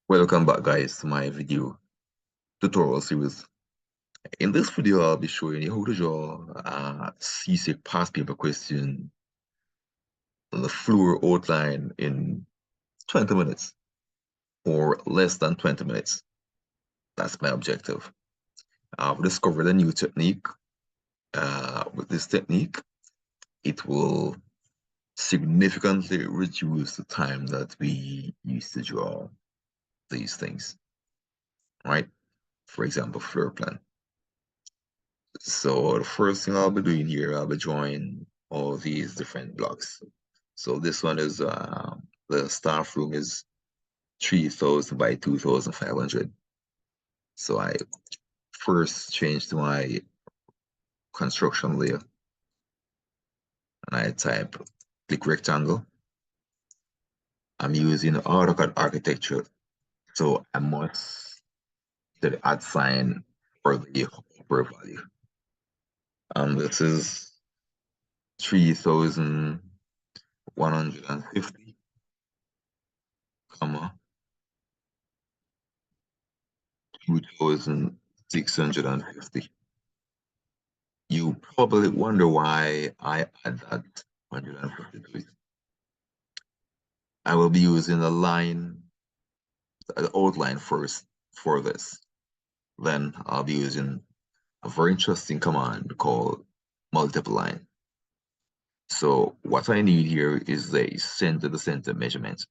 Welcome back, guys, to my video tutorial series. In this video, I'll be showing you how to draw a CSEC past paper question on the floor outline in 20 minutes or less than 20 minutes. That's my objective. I've discovered a new technique. With this technique, it will significantly reduce the time that we use to draw these things, right? For example, floor plan. So the first thing I'll be doing here, I'll be drawing all these different blocks. So this one is the staff room is 3,000 by 2,500. So I first change to my construction layer and I click rectangle. I'm using AutoCAD architecture, so I must set the add sign for the upper value. This is 3,150, comma 2,650. You probably wonder why I add that 150 to it. I will be using the outline first for this. Then I'll be using a very interesting command called Multiline. So what I need here is the center-to-center measurement.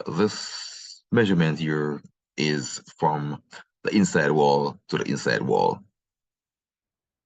This measurement here is from the inside wall to the inside wall.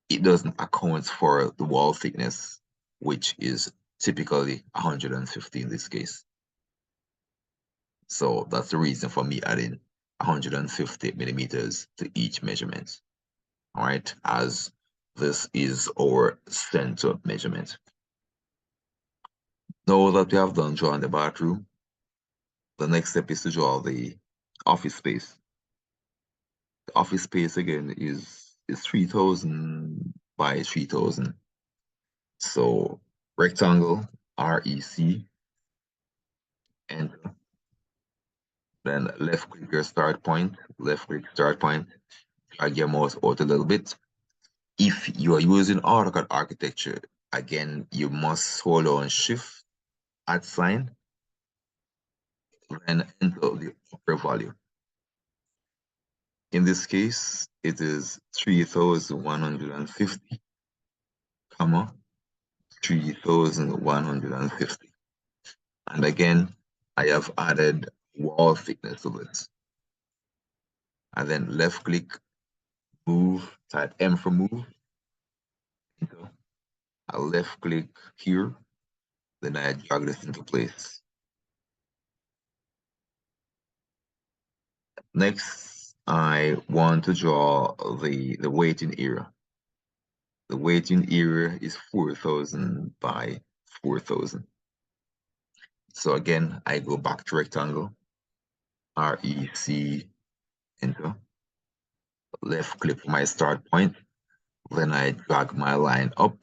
It doesn't account for the wall thickness, which is typically 150 in this case. So that's the reason for me adding 150 millimeters to each measurement. All right, as this is our center measurement. Now that we have done drawing the bathroom, the next step is to draw the office space. The office space again is 3,000 by 3,000. So rectangle, REC, enter. Then left click your start point, drag your mouse out a little bit. If you are using AutoCAD architecture, again, you must hold on Shift, add sign, then enter the upper value. In this case, it is 3,150, comma, 3,150. And again, I have added wall thickness to this. And then left click, move, type M for move. Enter. I left click here, then I drag this into place. Next, I want to draw the weighting area. The weighting area is 4,000 by 4,000. So again, I go back to rectangle, REC, enter. Left click for my start point. Then I drag my line up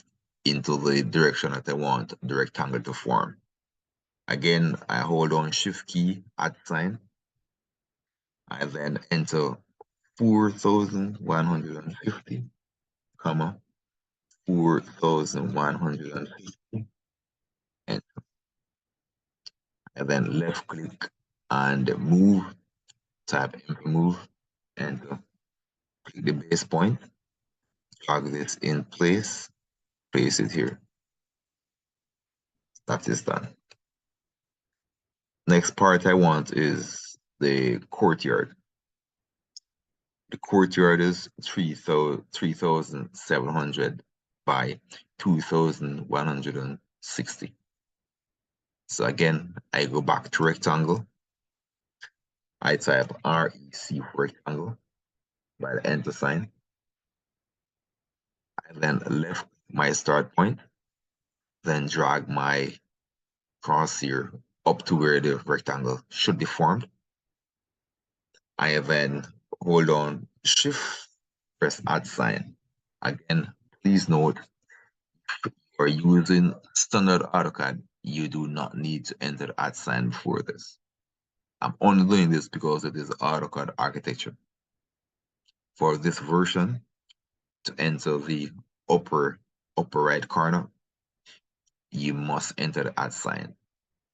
into the direction that I want the rectangle to form. Again, I hold on Shift key, add sign. I then enter 4,150, comma, 4,150, enter. And then left click and move, type move, enter. Click the base point, drag this in place, place it here. That is done. Next part I want is the courtyard. The courtyard is 3,700 by 2,160. So again, I go back to rectangle. I type REC for rectangle by the enter sign. I then left my start point, then drag my crosshair up to where the rectangle should be formed. I then hold on Shift, press add sign. Again, please note, if you are using standard AutoCAD, you do not need to enter the add sign before this. I'm only doing this because it is AutoCAD architecture. For this version, to enter the upper right corner, you must enter the @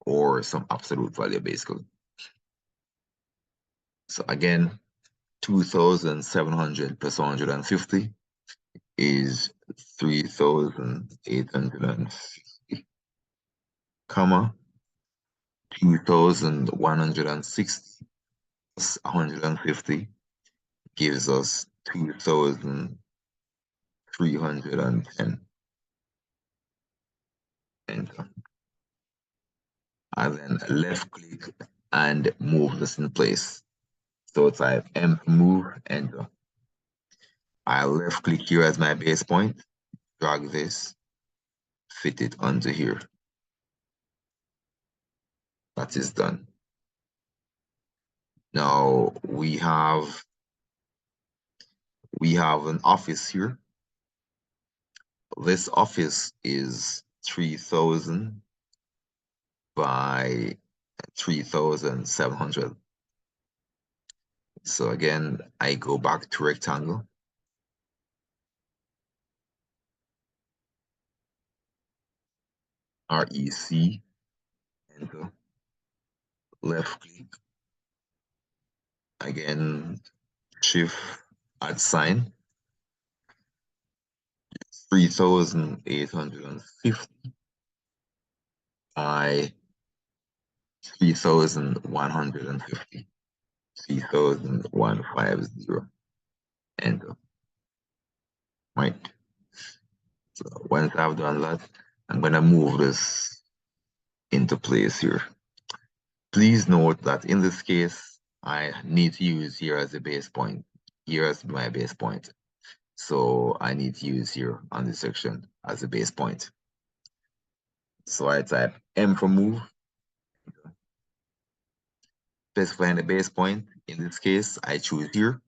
or some absolute value basically. So again, 2,700 plus 150 is 3,860, comma, 2,160 plus 150 gives us 2,310. Enter. And then left click and move this in place. So type M move, enter. I left click here as my base point, drag this, fit it onto here. That is done. Now we have an office here. This office is 3,000 by 3,700. So again, I go back to rectangle. REC, enter. Left click. Again, shift @ 3,850 by 3,150. 3,150. Enter. Right. So once I've done that, I'm gonna move this into place here. Please note that in this case, I need to use here as a base point. Here as my base point. So I need to use here on this section as a base point. So I type M for move, specifying the base point. In this case, I choose here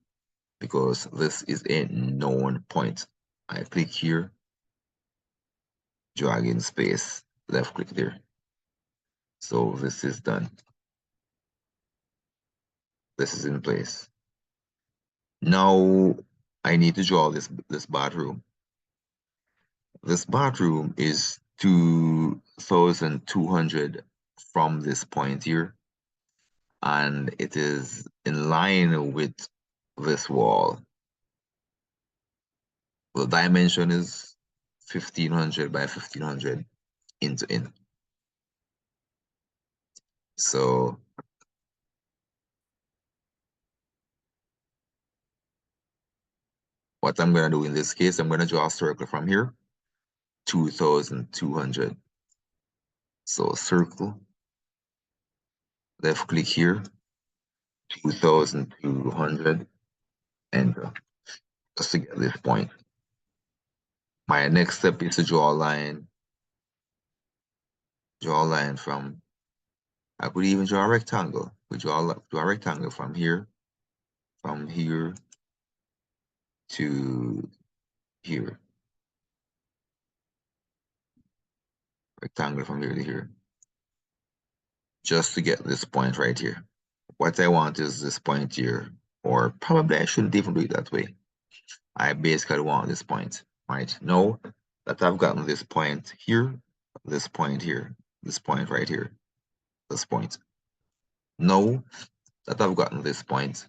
because this is a known point. I click here, drag in space, left click there. So this is done. This is in place. Now I need to draw this bathroom. This bathroom is 2,200 from this point here, and it is in line with this wall. The dimension is 1,500 by 1,500 into in. So what I'm going to do in this case, I'm going to draw a circle from here, 2,200. So circle, left click here, 2,200, enter, just to get this point. My next step is to draw a line from, I could even draw a rectangle. We draw a rectangle from here to here. Rectangle from here to here. Just to get this point right here. What I want is this point here, or probably I shouldn't even do it that way. I basically want this point, right? Now that I've gotten this point here, this point here, this point right here, this point. Now that I've gotten this point,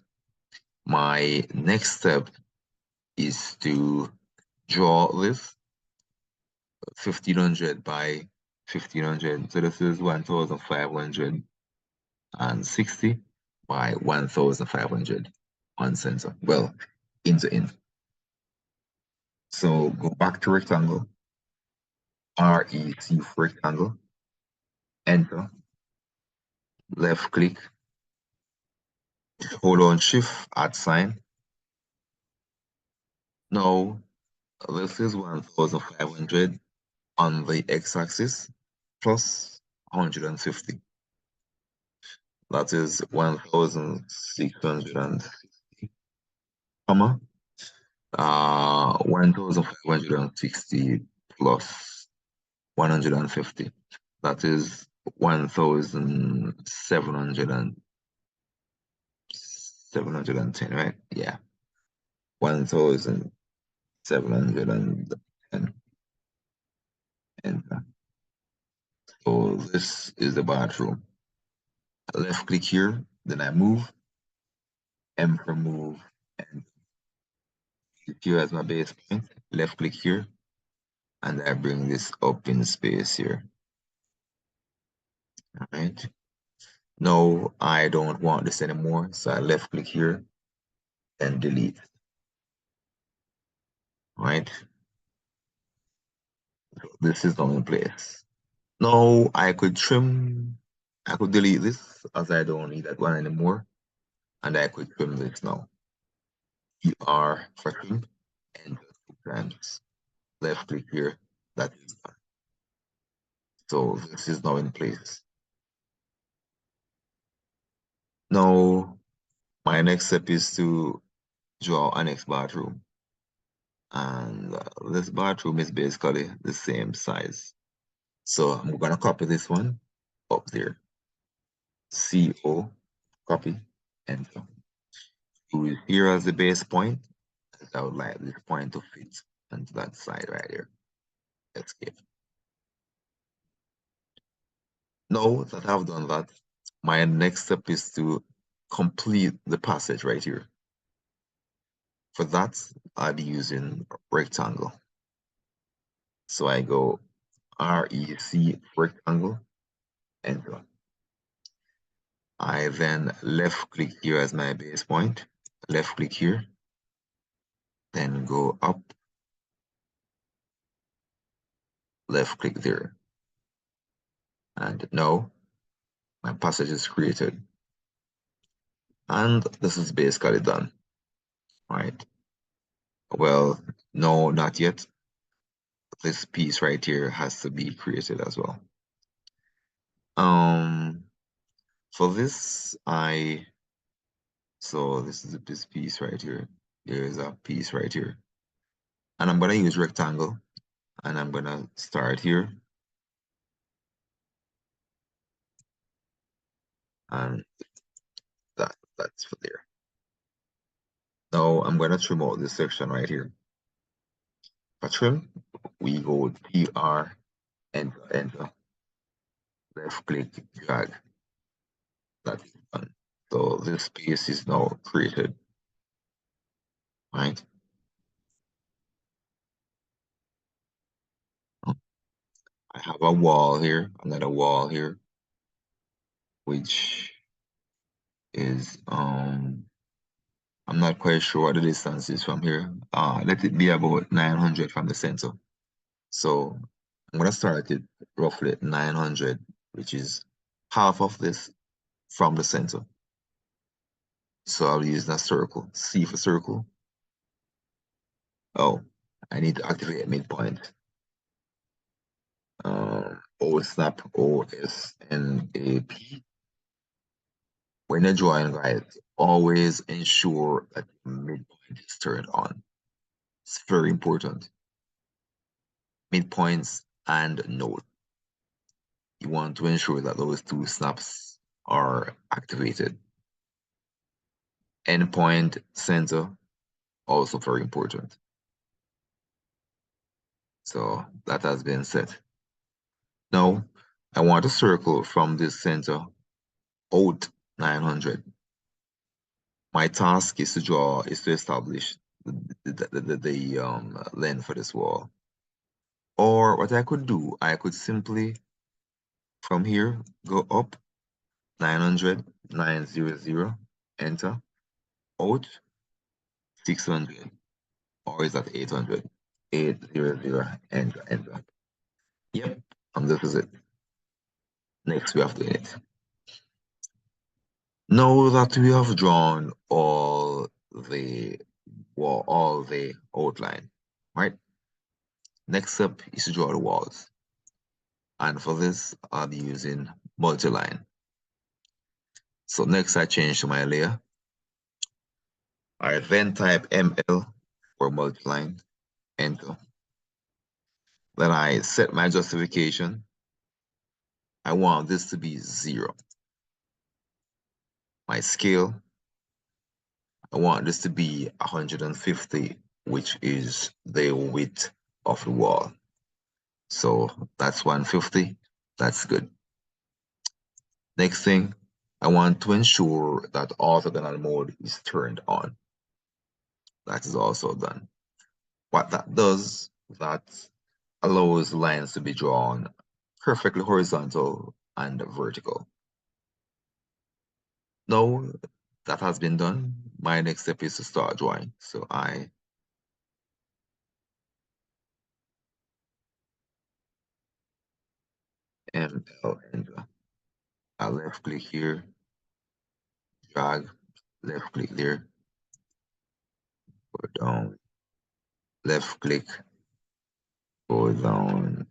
my next step is to draw this 1,500 by 1,500. So this is 1,560 by 1,500 on center. Well, into in. So go back to rectangle, REC for rectangle, enter, left click, hold on shift, @ Now, this is 1,500 on the x-axis plus 150. That is 1,660, comma, 1,560 plus 150. That is 1,700 710, right? Yeah. 1,710. Enter. So this is the bathroom. Left click here, then I move, M for move, and here as my base point. Left click here, and I bring this up in space here. All right. No, I don't want this anymore, so I left click here and delete. All right. So this is now in place. Now I could delete this as I don't need that one anymore, and I could trim this now. ER for trim, and 2 times. Left click here, that is done. So this is now in place. Now, my next step is to draw a next bathroom. And this bathroom is basically the same size. So I'm gonna copy this one up there. CO, copy, enter. Use here as the base point. I would like this point to fit onto that side right here. Escape. Now that I've done that, my next step is to complete the passage right here. For that, I'll be using rectangle. So I go REC rectangle, enter. I then left click here as my base point, left click here, then go up, left click there. And now my passage is created. And this is basically done, right? Well, no, not yet. This piece right here has to be created as well. For this, so this is this piece right here. There is a piece right here. And I'm gonna use rectangle, and I'm gonna start here. And that's for there. Now I'm gonna trim out this section right here. For trim, we go PR, enter, left click, drag. That's done. So this piece is now created, right? I have a wall here, another wall here, which is I'm not quite sure what the distance is from here. Let it be about 900 from the center. So I'm gonna start it roughly at 900, which is half of this from the center. So I'll use that circle. C for circle. Oh, I need to activate midpoint. O snap OSNAP. When you're drawing, guys, always ensure that the midpoint is turned on. It's very important. Midpoints and node. You want to ensure that those two snaps are activated. Endpoint center, also very important. So that has been set. Now, I want to circle from this center out 900. My task is to establish the length for this wall. Or what I could do, I could simply from here go up 900, 900, enter, out 600, or is that 800? 800, enter, enter. Yep, and this is it. Next, we have to edit. Now that we have drawn all the outline, right? Next step is to draw the walls. And for this, I'll be using Multiline. So next I change to my layer. I then type ML for Multiline, enter. Then I set my justification. I want this to be 0. My scale, I want this to be 150, which is the width of the wall. So that's 150. That's good. Next thing, I want to ensure that orthogonal mode is turned on. That is also done. What that does, that allows lines to be drawn perfectly horizontal and vertical. Now that has been done, my next step is to start drawing. So I ML enter. I left click here, drag, left click there, go down, left click, go down,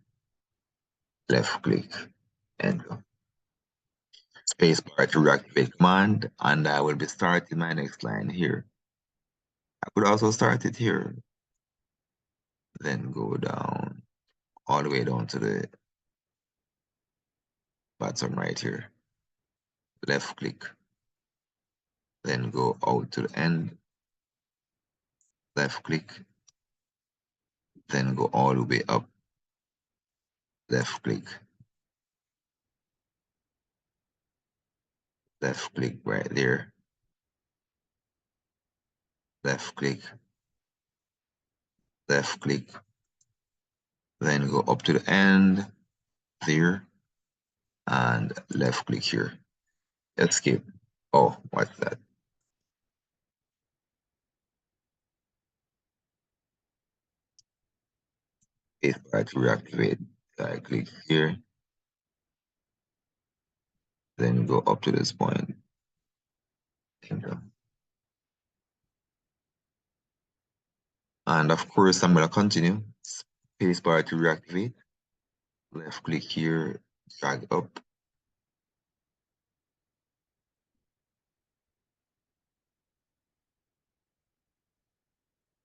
left click, enter. Spacebar to reactivate command, and I will be starting my next line here. I could also start it here, then go down, all the way down to the bottom right here. Left click, then go out to the end, left click, then go all the way up, left click right there, left click, then go up to the end there, and left click here. Escape. Oh, what's that? Spacebar to reactivate. I click here, then go up to this point. Enter. And of course, I'm going to continue. Spacebar to reactivate. Left click here, drag up.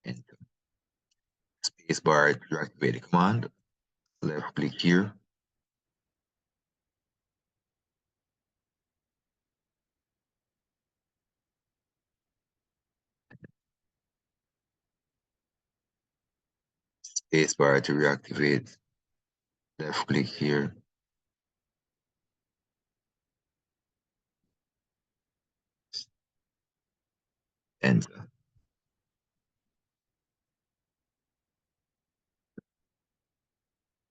Enter. Spacebar to reactivate the command. Left click here. Spacebar to reactivate. Left click here. Enter.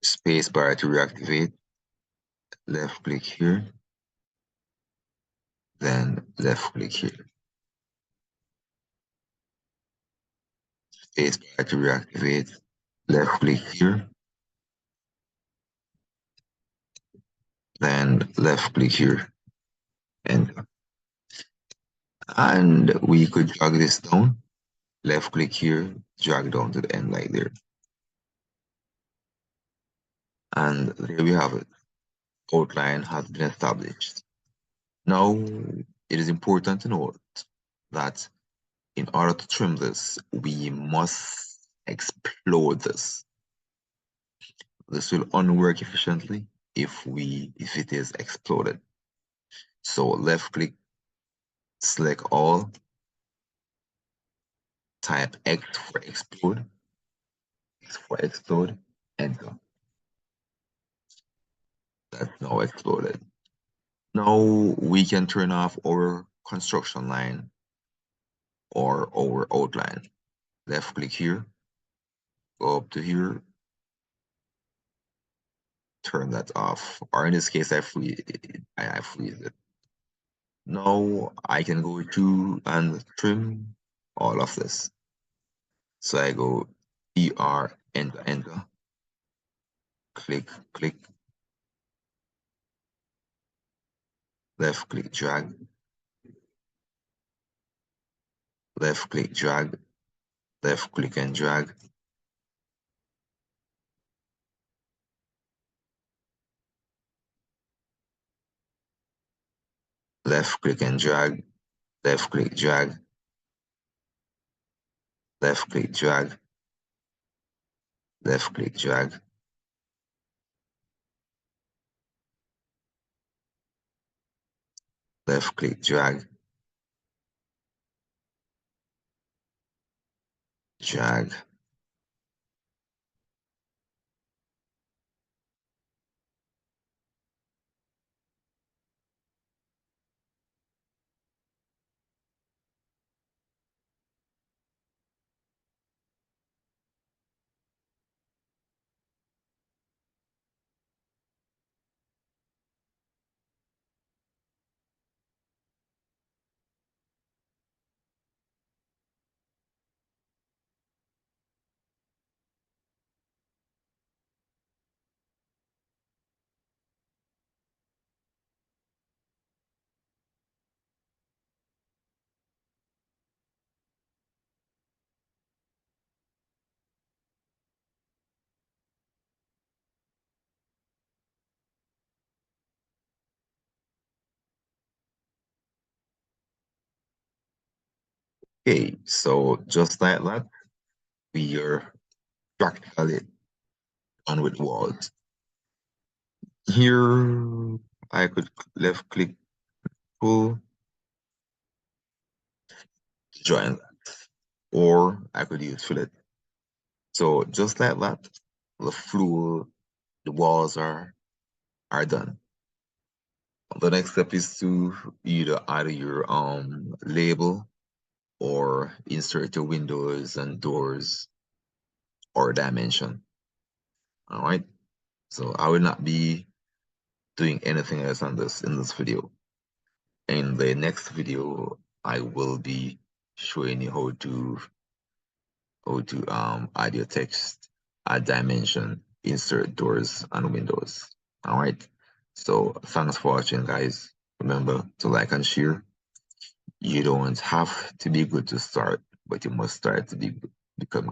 Spacebar to reactivate. Left click here. Then left click here. Spacebar to reactivate. Left click here. Then left click here. Enter. And we could drag this down. Left click here, drag down to the end like there. And there we have it. Outline has been established. Now, it is important to note that in order to trim this, we must explode this. This will only work efficiently if it is exploded. So left click, select all, type X for explode, enter. That's now exploded. Now we can turn off our construction line or our outline. Left click here, go up to here, turn that off. Or in this case, I freeze it. Now I can go to and trim all of this. So I go ER, enter, enter, click, click, left click, drag, left click, drag, left click and drag, left click and drag, left click, drag, left click, drag, left click, drag, left click, drag, drag. Okay, so just like that, we are practically done with walls. Here, I could left click pull to join, or I could use fillet. So just like that, the floor, the walls are done. The next step is to either add your label or insert your windows and doors or dimension. All right. So I will not be doing anything else on this in this video. In the next video, I will be showing you how to add your text, add dimension, insert doors and windows. All right. So thanks for watching, guys. Remember to like and share. You don't have to be good to start, but you must start to become